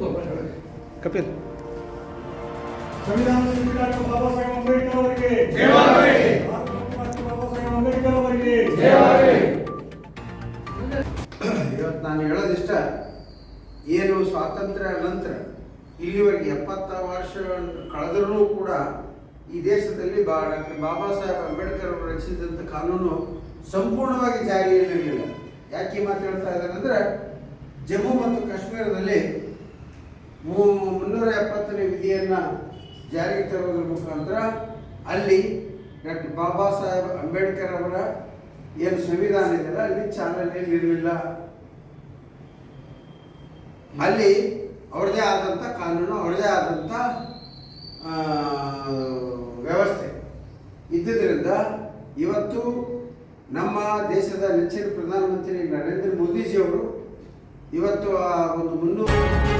ಕಪಿಲ್ ಸಂವಿಧಾನ ಶಿಲ್ಪಿ ಡಾಕ್ಟರ್ ಬಾಬಾ ಸಾಹೇಬ್ ಅಂಬೇಡ್ಕರ್ ಅವರಿಗೆ ಬಾಬಾ ಸಾಹೇಬ್ ಅಂಬೇಡ್ಕರ್ ಅವರಿಗೆ ಇವತ್ತು ನಾನು ಹೇಳೋದಿಷ್ಟ, ಏನು ಸ್ವಾತಂತ್ರ್ಯ ನಂತರ ಇಲ್ಲಿವರೆಗೆ 70 ವರ್ಷ ಕಳೆದರೂ ಕೂಡ ಈ ದೇಶದಲ್ಲಿ ಡಾಕ್ಟರ್ ಬಾಬಾ ಸಾಹೇಬ್ ಅಂಬೇಡ್ಕರ್ ಅವರು ರಚಿಸಿದಂಥ ಕಾನೂನು ಸಂಪೂರ್ಣವಾಗಿ ಜಾರಿಯಲ್ಲಿರಲಿಲ್ಲ. ಯಾಕೆ ಈ ಮಾತು ಹೇಳ್ತಾ ಇದ್ದಾರೆ ಅಂದರೆ, ಜಮ್ಮು ಮತ್ತು ಕಾಶ್ಮೀರದಲ್ಲಿ 370ನೇ ವಿಧಿಯನ್ನು ಜಾರಿಗೆ ತರುವುದರ ಮುಖಾಂತರ ಅಲ್ಲಿ ಡಾಕ್ಟರ್ ಬಾಬಾ ಸಾಹೇಬ್ ಅಂಬೇಡ್ಕರ್ ಅವರ ಏನು ಸಂವಿಧಾನ ಇದೆಯಲ್ಲ ಅಲ್ಲಿ ಚಾಲನೆಯಲ್ಲಿ ಇರಲಿಲ್ಲ. ಅಲ್ಲಿ ಅವ್ರದೇ ಆದಂಥ ಕಾನೂನು, ಅವ್ರದೇ ಆದಂಥ ವ್ಯವಸ್ಥೆ ಇದ್ದುದರಿಂದ ಇವತ್ತು ನಮ್ಮ ದೇಶದ ನೆಚ್ಚಿನ ಪ್ರಧಾನಮಂತ್ರಿ ನರೇಂದ್ರ ಮೋದಿಜಿಯವರು ಇವತ್ತು ಆ ಒಂದು 300